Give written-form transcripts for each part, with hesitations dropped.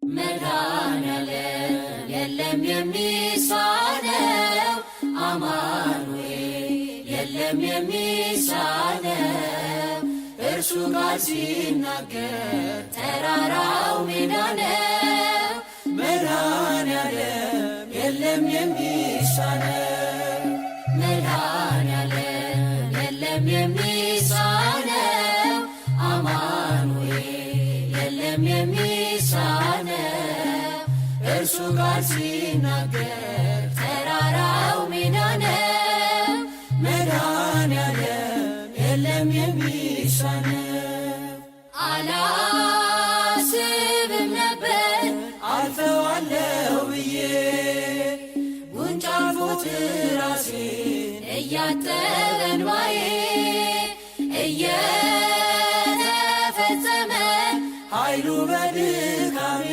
መድኃኔዓለም የለም የሚሳነው አማኑኤል የለም የሚሳነው እርሱ ቃል ሲናገር ተራራው ሜዳ ነው። መድኃኔዓለም የለም የሚሳነው መድኃኔዓለም የለም የሚሳነው አማኑኤል የለም የሚሳነው እርሱ ቃል ሲናገር ተራራው ሜዳ ነው። መድኃኔዓለም የለም የሚሳነው አላስብም ነበር አልፈዋለሁ ብዬ ጉንጭ አልፎት ራሴን እያጠበ እንባዬ እየተፈጸመ ኃይሉ በድካሜ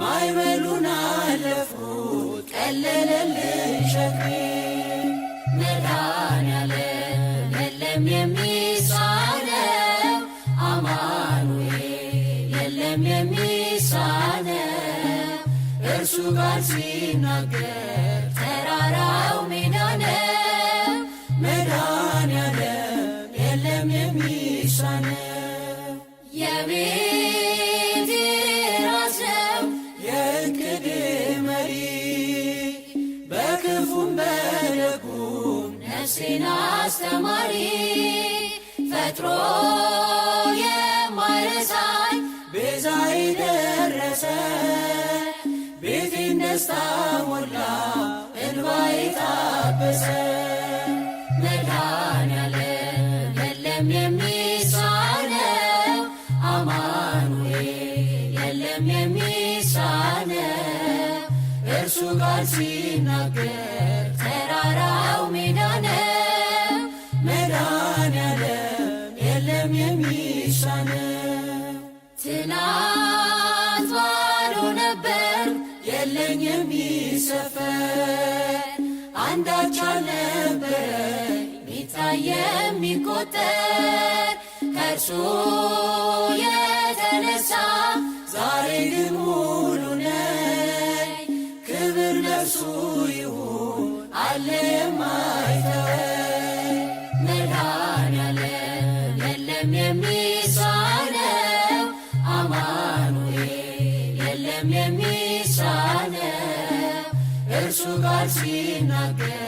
ማዕበሉን አለፍኩት ቀለለልኝ ሸክሜ። መድኃኔዓለም የለም የሚሳነው አማኑኤል የለም የሚሳነው እርሱ ቃል ሲናገር ተራራው ሜዳ ነው። መድኃኔዓለም የለም የሚሳነው የቤቴ ራስ ነው የዕቅዴ መሪ በክፉም በደጉም ነፍሴን አስተማሪ ፈጥሮ የማይረሳኝ ቤዛዬ ደረሰ ቤቴን ደስታ ሞላ እንባዬ ታበሰ። መድኃኔዓለም የለም የሚሳነው አማኑኤል የለም የሚሳነው እርሱ ቃል ሲናገር ተራራው ሜዳ ነው። መድኃኔዓለም የለም የሚሳነው ትናንት ባዶ ነበር የለኝ የሚሰፈር አንዳች አልነበረኝ ሚታይ የሚቆጠር ከእርሱ የተነሳ ዛሬ ግን ሙሉ ነኝ። ክብር ለእርሱ ይሁን አለ የማይተወኝ። መድኃኔዓለም የለም የሚሳነው አማኑኤል የለም የሚሳነው እርሱ ቃል ሲናገር